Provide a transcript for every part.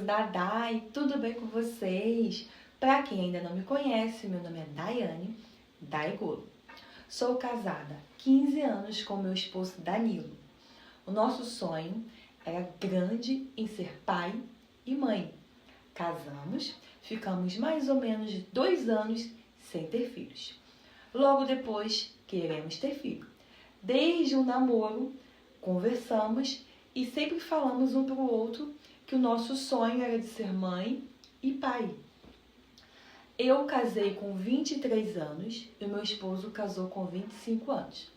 Dai, tudo bem com vocês? Para quem ainda não me conhece, meu nome é Daiane Daigolo. Sou casada há 15 anos com meu esposo Danilo. O nosso sonho era grande em ser pai e mãe. Casamos, ficamos mais ou menos 2 anos sem ter filhos. Logo depois, queremos ter filho. Desde o namoro, conversamos e sempre falamos um para o outro que o nosso sonho era de ser mãe e pai. Eu casei com 23 anos e o meu esposo casou com 25 anos.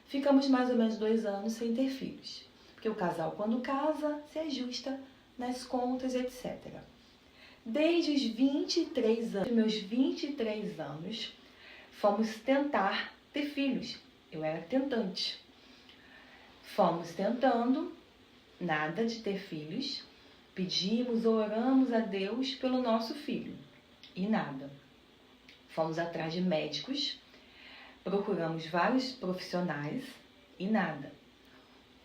Ficamos mais ou menos 2 anos sem ter filhos, porque o casal, quando casa, se ajusta nas contas, etc. Desde os 23 anos, meus 23 anos, fomos tentar ter filhos. Eu era tentante. Fomos tentando, nada de ter filhos. Pedimos, oramos a Deus pelo nosso filho e nada. Fomos atrás de médicos, procuramos vários profissionais e nada.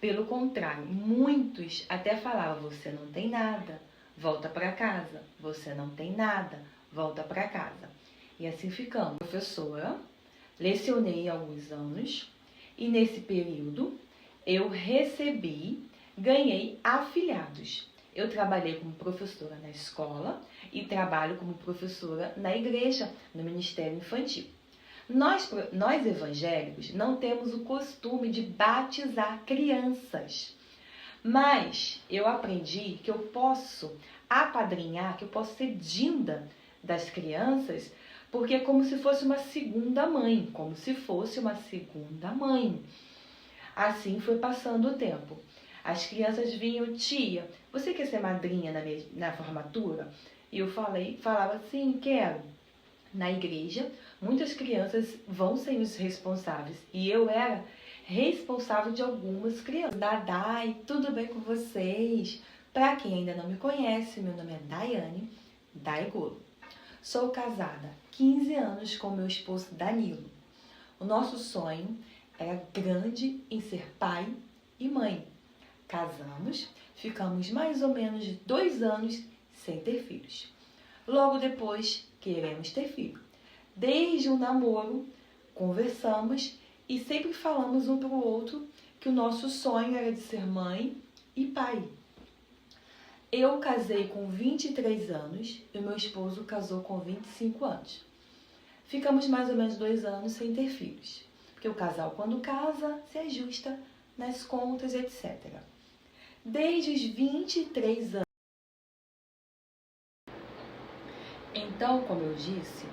Pelo contrário, muitos até falavam: você não tem nada, volta para casa. Você não tem nada, volta para casa. E assim ficamos. Professora, lecionei há alguns anos e nesse período eu ganhei afilhados. Eu trabalhei como professora na escola e trabalho como professora na igreja, no Ministério Infantil. Nós evangélicos não temos o costume de batizar crianças, mas eu aprendi que eu posso apadrinhar, que eu posso ser dinda das crianças, porque é como se fosse uma segunda mãe, Assim foi passando o tempo. As crianças vinham: tia, você quer ser madrinha na formatura? E eu falava: sim, quero. Na igreja, muitas crianças vão sem os responsáveis. E eu era responsável de algumas crianças. Dai, tudo bem com vocês? Para quem ainda não me conhece, meu nome é Daiane Daigolo. Sou casada há 15 anos com meu esposo Danilo. O nosso sonho era grande em ser pai e mãe. Casamos, ficamos mais ou menos 2 anos sem ter filhos. Logo depois, queremos ter filho. Desde o namoro, conversamos e sempre falamos um para o outro que o nosso sonho era de ser mãe e pai. Eu casei com 23 anos e o meu esposo casou com 25 anos. Ficamos mais ou menos 2 anos sem ter filhos, porque o casal, quando casa, se ajusta nas contas, etc. Desde os 23 anos. Então, como eu disse,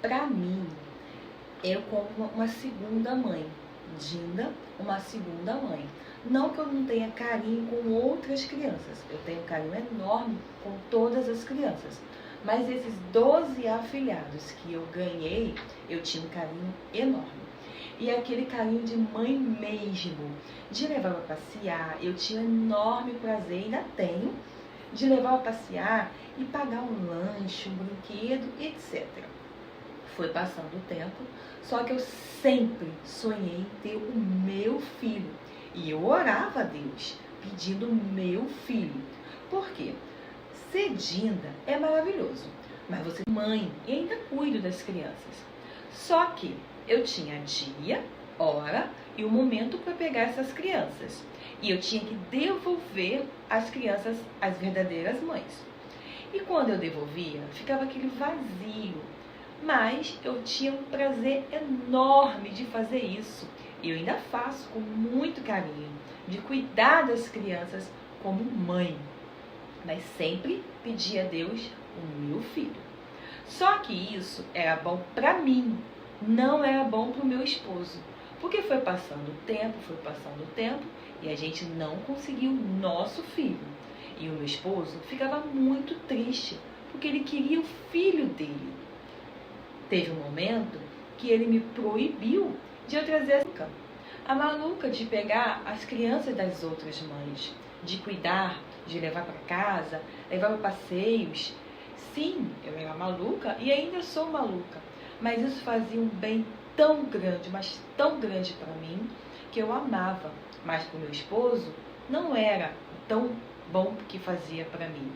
para mim, eu como uma segunda mãe, dinda, uma segunda mãe. Não que eu não tenha carinho com outras crianças, eu tenho um carinho enorme com todas as crianças. Mas esses 12 afilhados que eu ganhei, eu tinha um carinho enorme. E aquele carinho de mãe mesmo, de levar para passear, eu tinha enorme prazer, ainda tenho, de levar para passear e pagar um lanche, um brinquedo, etc. Foi passando o tempo, só que eu sempre sonhei em ter o meu filho. E eu orava a Deus, pedindo o meu filho. Por quê? Ser dinda é maravilhoso, mas você é mãe e ainda cuido das crianças. Só que eu tinha dia, hora e o momento para pegar essas crianças. E eu tinha que devolver as crianças às verdadeiras mães. E quando eu devolvia, ficava aquele vazio. Mas eu tinha um prazer enorme de fazer isso. E eu ainda faço com muito carinho, de cuidar das crianças como mãe. Mas sempre pedi a Deus o meu filho. Só que isso era bom para mim, não era bom para o meu esposo. Porque foi passando o tempo, e a gente não conseguiu o nosso filho. E o meu esposo ficava muito triste, porque ele queria o filho dele. Teve um momento que ele me proibiu de eu trazer a maluca de pegar as crianças das outras mães, de cuidar, de levar para casa, levar para passeios. Sim, eu era maluca e ainda sou maluca, mas isso fazia um bem tão grande, mas tão grande para mim, que eu amava. Mas para o meu esposo não era tão bom que fazia para mim.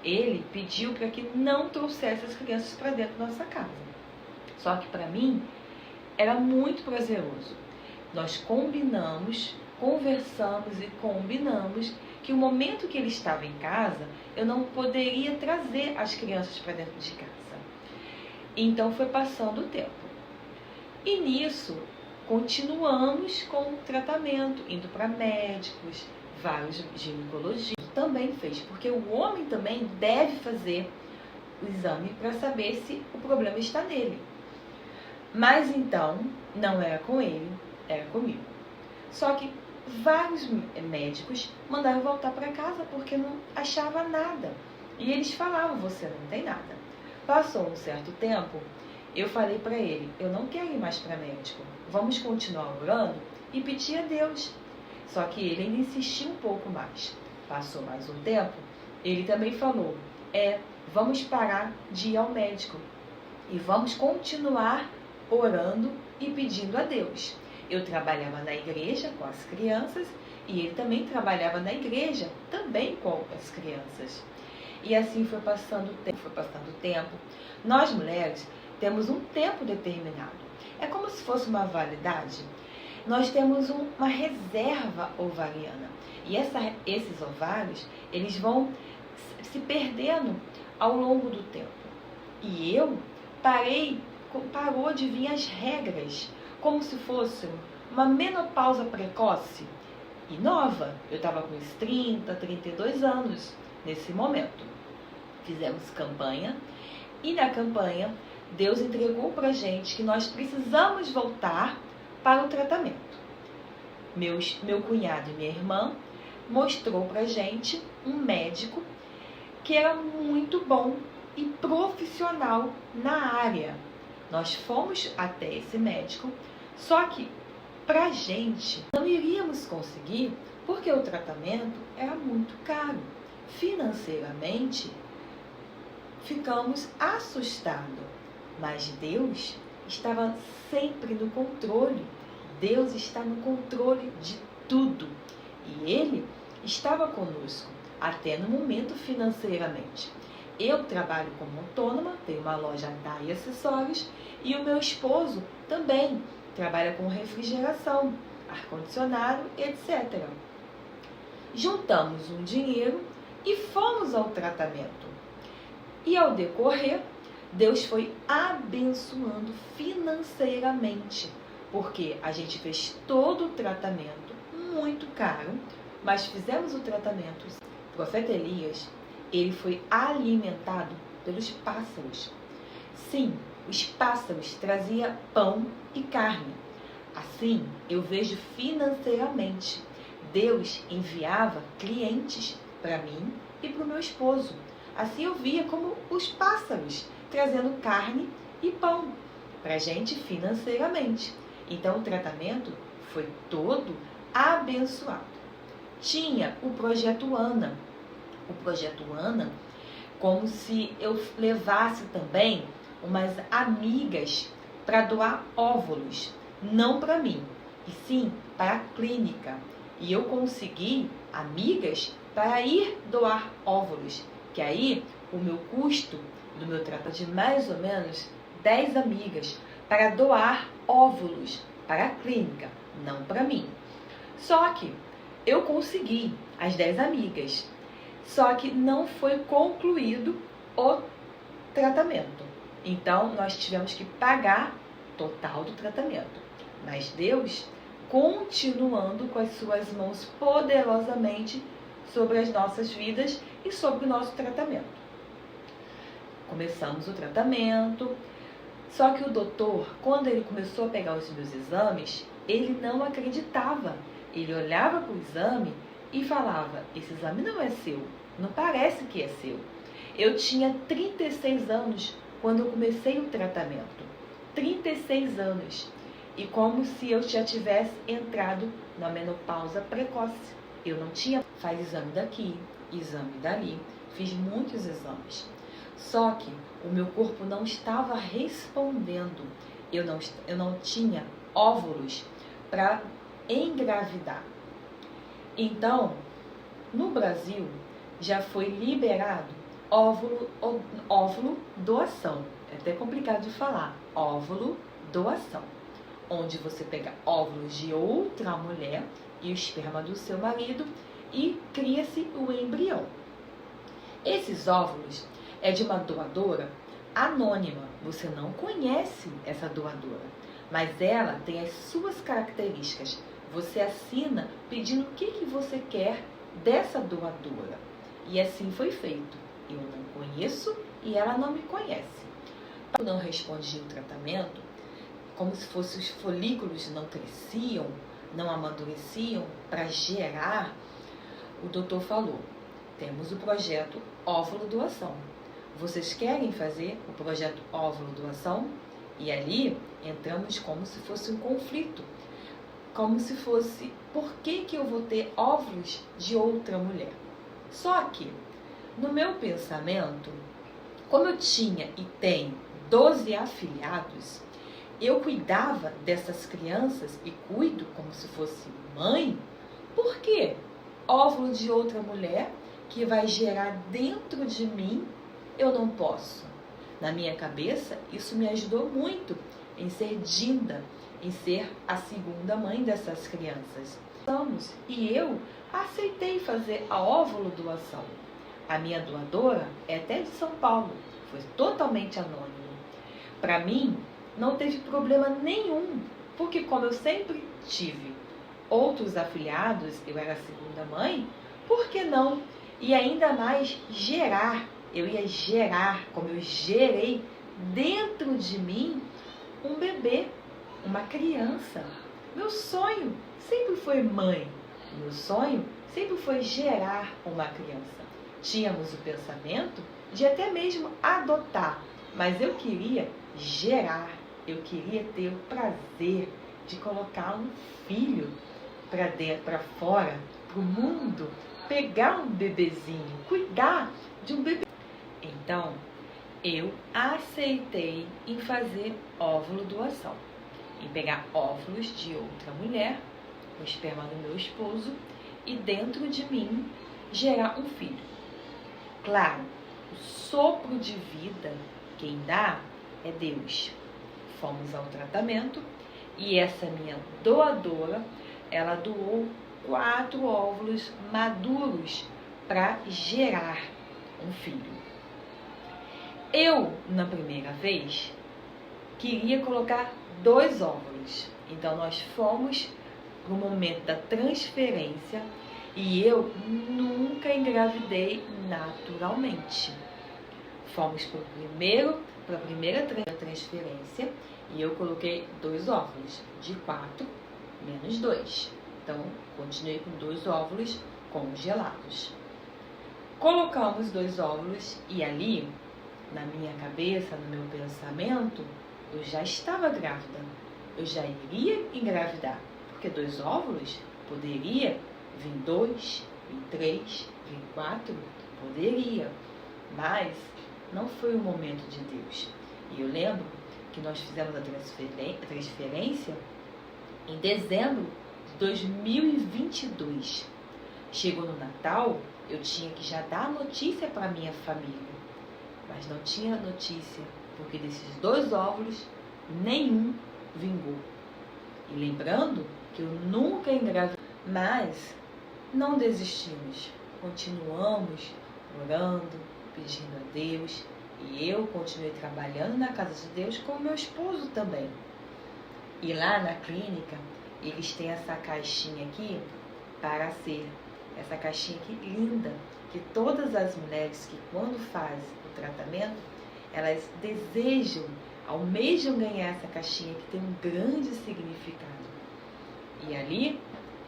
ele pediu para que não trouxesse as crianças para dentro da nossa casa. Só que para mim era muito prazeroso. Nós combinamos, conversamos e combinamos que o momento que ele estava em casa, eu não poderia trazer as crianças para dentro de casa. Então foi passando o tempo. E nisso, continuamos com o tratamento, indo para médicos, vários ginecologistas também fez, porque o homem também deve fazer o exame para saber se o problema está nele. Mas então, não era com ele, era comigo. Só que vários médicos mandaram voltar para casa porque não achava nada. E eles falavam, você não tem nada. Passou um certo tempo, eu falei para ele, eu não quero ir mais para médico. Vamos continuar orando e pedir a Deus. Só que ele ainda insistiu um pouco mais. Passou mais um tempo, ele também falou, vamos parar de ir ao médico. E vamos continuar orando e pedindo a Deus. Eu trabalhava na igreja com as crianças e ele também trabalhava na igreja também com as crianças. E assim foi passando o tempo. Nós mulheres temos um tempo determinado. É como se fosse uma validade. Nós temos uma reserva ovariana. E esses ovários, eles vão se perdendo ao longo do tempo. E eu parou de vir as regras, como se fosse uma menopausa precoce e nova. Eu estava com uns 30, 32 anos nesse momento. Fizemos campanha e na campanha Deus entregou pra gente que nós precisamos voltar para o tratamento. Meu cunhado e minha irmã mostrou pra gente um médico que era muito bom e profissional na área. Nós fomos até esse médico, só que pra gente não iríamos conseguir porque o tratamento era muito caro. Financeiramente, ficamos assustados, mas Deus estava sempre no controle. Deus está no controle de tudo e Ele estava conosco, até no momento financeiramente. Eu trabalho como autônoma, tenho uma loja Dai Acessórios e o meu esposo também trabalha com refrigeração, ar-condicionado, etc. Juntamos um dinheiro e fomos ao tratamento. E ao decorrer, Deus foi abençoando financeiramente, porque a gente fez todo o tratamento muito caro, mas fizemos o tratamento. O profeta Elias, ele foi alimentado pelos pássaros. Sim, os pássaros traziam pão e carne. Assim, eu vejo financeiramente. Deus enviava clientes para mim e para o meu esposo. Assim eu via como os pássaros trazendo carne e pão para a gente financeiramente. Então o tratamento foi todo abençoado. Tinha o Projeto Ana. O Projeto Ana, como se eu levasse também umas amigas para doar óvulos, não para mim, e sim para a clínica. E eu consegui amigas para ir doar óvulos, que aí o meu custo do meu tratamento de mais ou menos 10 amigas para doar óvulos para a clínica, não para mim. Só que eu consegui as 10 amigas, só que não foi concluído o tratamento. Então, nós tivemos que pagar total do tratamento. Mas Deus, continuando com as suas mãos poderosamente sobre as nossas vidas e sobre o nosso tratamento. Começamos o tratamento, só que o doutor, quando ele começou a pegar os meus exames, ele não acreditava. Ele olhava para o exame e falava, esse exame não é seu, não parece que é seu. Eu tinha 36 anos quando eu comecei o tratamento. 36 anos. E como se eu já tivesse entrado na menopausa precoce. Eu não tinha, faz exame daqui, exame dali, fiz muitos exames. Só que o meu corpo não estava respondendo. Eu não tinha óvulos para engravidar. Então, no Brasil, já foi liberado óvulo doação. É até complicado de falar. Óvulo doação. Onde você pega óvulos de outra mulher e o esperma do seu marido e cria-se o embrião. Esses óvulos é de uma doadora anônima. Você não conhece essa doadora, mas ela tem as suas características. Você assina pedindo o que você quer dessa doadora. E assim foi feito. Eu não conheço e ela não me conhece. Eu não respondi o tratamento, como se fosse os folículos não cresciam, não amadureciam para gerar. O doutor falou: temos o projeto óvulo doação. Vocês querem fazer o projeto óvulo doação? E ali entramos como se fosse um conflito. Como se fosse, por que eu vou ter óvulos de outra mulher? Só que, no meu pensamento, como eu tinha e tenho 12 afilhados, eu cuidava dessas crianças e cuido como se fosse mãe. Por quê? Óvulo de outra mulher que vai gerar dentro de mim, eu não posso. Na minha cabeça, isso me ajudou muito em ser Dinda, em ser a segunda mãe dessas crianças. E eu aceitei fazer a óvulo doação. A minha doadora é até de São Paulo, foi totalmente anônimo. Para mim, não teve problema nenhum, porque como eu sempre tive outros afilhados, eu era a segunda mãe, por que não? E ainda mais gerar, eu ia gerar, como eu gerei dentro de mim, um bebê, uma criança. Meu sonho sempre foi mãe, meu sonho sempre foi gerar uma criança. Tínhamos o pensamento de até mesmo adotar, mas eu queria gerar, eu queria ter o prazer de colocar um filho para dentro, para fora, para o mundo, pegar um bebezinho, cuidar de um bebê. Então, eu aceitei em fazer óvulo doação, em pegar óvulos de outra mulher, o esperma do meu esposo, e dentro de mim gerar um filho. Claro, o sopro de vida, quem dá é Deus. Fomos ao tratamento e essa minha doadora, ela doou 4 óvulos maduros para gerar um filho. Eu, na primeira vez, queria colocar 2 óvulos. Então, nós fomos para o momento da transferência e eu nunca engravidei naturalmente. Fomos para a primeira transferência e eu coloquei 2 óvulos, de 4 menos 2. Então, continuei com 2 óvulos congelados. Colocamos 2 óvulos e ali, na minha cabeça, no meu pensamento, eu já estava grávida. Eu já iria engravidar, porque 2 óvulos poderia vir 2, vir 3, vir 4, poderia, mas não foi o momento de Deus. E eu lembro que nós fizemos a transferência em dezembro de 2022. Chegou no Natal, eu tinha que já dar notícia para a minha família, mas não tinha notícia, porque desses 2 óvulos, nenhum vingou. E lembrando que eu nunca engravidei, mas não desistimos, continuamos orando, pedindo a Deus, e eu continuei trabalhando na casa de Deus com meu esposo também. E lá na clínica, eles têm essa caixinha aqui para ser, essa caixinha aqui linda, que todas as mulheres que quando fazem o tratamento, elas desejam, almejam ganhar essa caixinha que tem um grande significado. E ali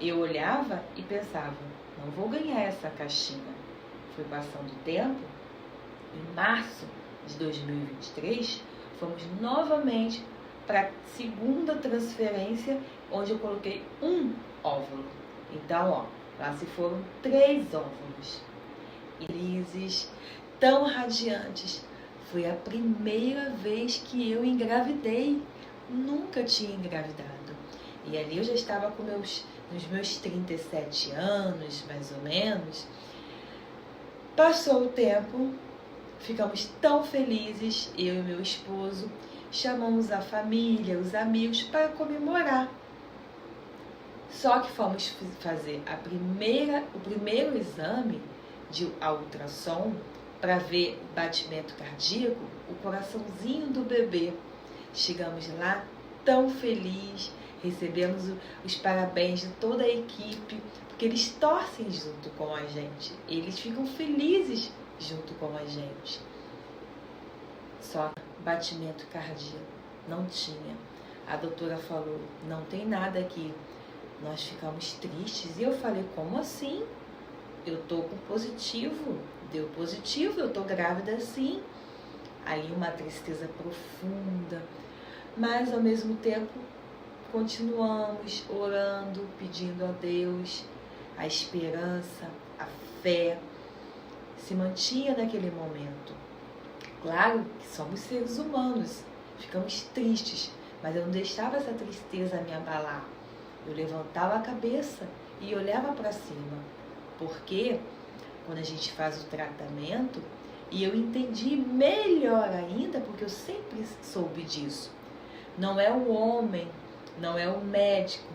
eu olhava e pensava, não vou ganhar essa caixinha. Foi passando o tempo, em março de 2023, fomos novamente para a segunda transferência, onde eu coloquei 1 óvulo. Então, ó, lá se foram 3 óvulos. Felizes, tão radiantes. Foi a primeira vez que eu engravidei. Nunca tinha engravidado. E ali eu já estava com nos meus 37 anos, mais ou menos. Passou o tempo ficamos tão felizes, eu e meu esposo, chamamos a família, os amigos para comemorar. Só que fomos fazer o primeiro exame de ultrassom para ver o batimento cardíaco, o coraçãozinho do bebê. Chegamos lá tão felizes, recebemos os parabéns de toda a equipe, porque eles torcem junto com a gente, eles ficam felizes junto com a gente. Só batimento cardíaco não tinha. A doutora falou, não tem nada aqui. Nós ficamos tristes e eu falei, como assim? Eu tô com positivo, deu positivo, eu tô grávida sim. Ali uma tristeza profunda, mas ao mesmo tempo continuamos orando, pedindo a Deus, a esperança, a fé se mantinha naquele momento. Claro que somos seres humanos, ficamos tristes, mas eu não deixava essa tristeza me abalar. Eu levantava a cabeça e olhava para cima, porque quando a gente faz o tratamento, e eu entendi melhor ainda, porque eu sempre soube disso, não é o homem, não é o médico,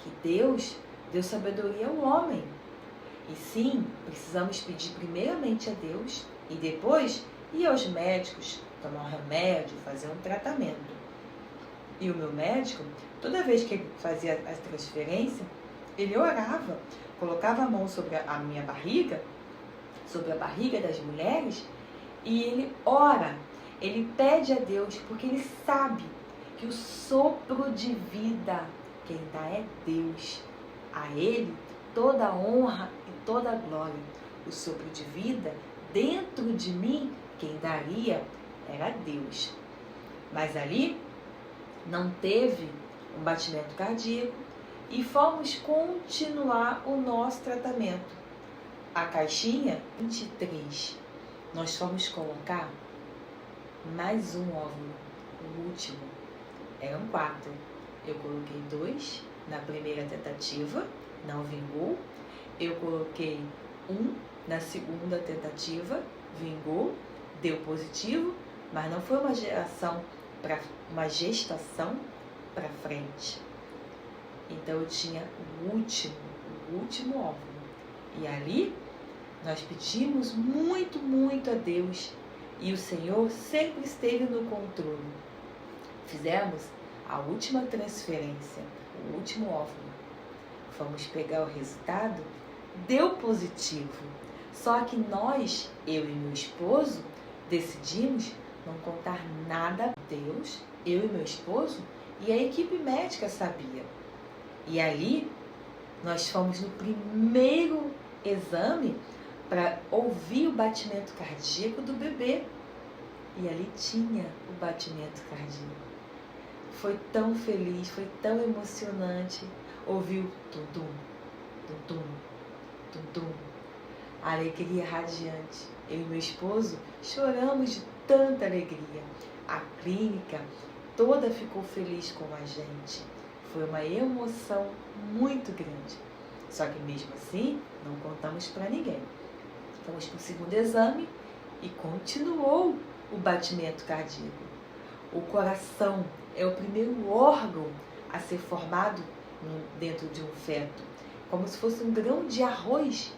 que Deus deu sabedoria ao homem. E sim, precisamos pedir primeiramente a Deus e depois ir aos médicos, tomar um remédio, fazer um tratamento. E o meu médico, toda vez que ele fazia a transferência, ele orava, colocava a mão sobre a minha barriga, sobre a barriga das mulheres, e ele ora, ele pede a Deus, porque ele sabe que o sopro de vida quem dá é Deus. A ele toda a honra e toda a glória. O sopro de vida dentro de mim, quem daria era Deus. Mas ali não teve um batimento cardíaco e fomos continuar o nosso tratamento. A caixinha 23, nós fomos colocar mais um óvulo, o último. Eram 4. Eu coloquei 2 na primeira tentativa, não vingou. Eu coloquei 1 na segunda tentativa, vingou, deu positivo, mas não foi uma gestação para frente. Então eu tinha o último óvulo. E ali nós pedimos muito, muito a Deus e o Senhor sempre esteve no controle. Fizemos a última transferência, o último óvulo. Fomos pegar o resultado, deu positivo. Só que nós, eu e meu esposo, decidimos não contar nada a Deus, eu e meu esposo, e a equipe médica sabia. E ali, nós fomos no primeiro exame para ouvir o batimento cardíaco do bebê. E ali tinha o batimento cardíaco. Foi tão feliz, foi tão emocionante ouvir o tum-tum, tum-tum, tum-tum. A alegria radiante. Eu e meu esposo choramos de tanta alegria. A clínica toda ficou feliz com a gente. Foi uma emoção muito grande. Só que mesmo assim, não contamos para ninguém. Fomos para o segundo exame e continuou o batimento cardíaco. O coração é o primeiro órgão a ser formado dentro de um feto, como se fosse um grão de arroz.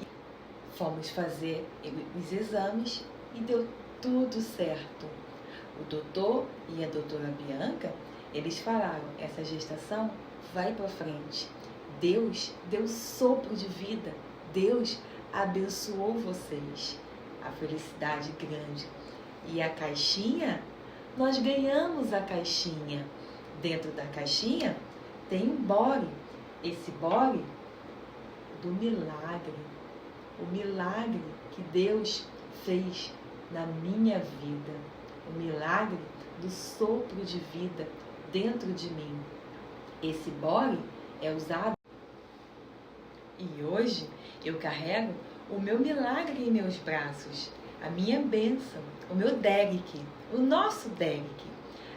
Fomos fazer os exames e deu tudo certo. O doutor e a doutora Bianca, eles falaram, essa gestação vai para frente. Deus deu sopro de vida. Deus abençoou vocês. A felicidade grande. E a caixinha, nós ganhamos a caixinha. Dentro da caixinha tem um bore. Esse bore do milagre. O milagre que Deus fez na minha vida. O milagre do sopro de vida dentro de mim. Esse bore é usado. E hoje eu carrego o meu milagre em meus braços, a minha bênção, o meu Derek, o nosso Derek.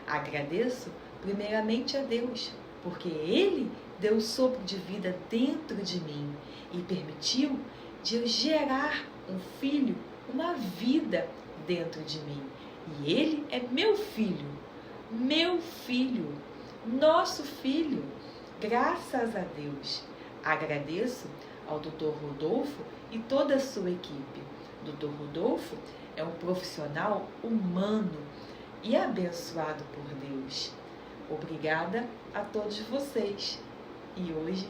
Agradeço primeiramente a Deus, porque Ele deu o sopro de vida dentro de mim e permitiu de eu gerar um filho, uma vida dentro de mim. E ele é meu filho, nosso filho. Graças a Deus. Agradeço ao Dr. Rodolfo e toda a sua equipe. Dr. Rodolfo é um profissional humano e abençoado por Deus. Obrigada a todos vocês. E hoje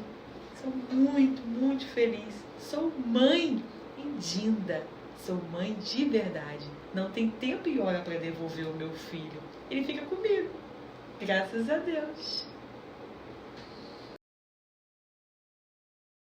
sou muito, muito feliz. Sou mãe em Dinda. Sou mãe de verdade. Não tem tempo e hora para devolver o meu filho. Ele fica comigo. Graças a Deus.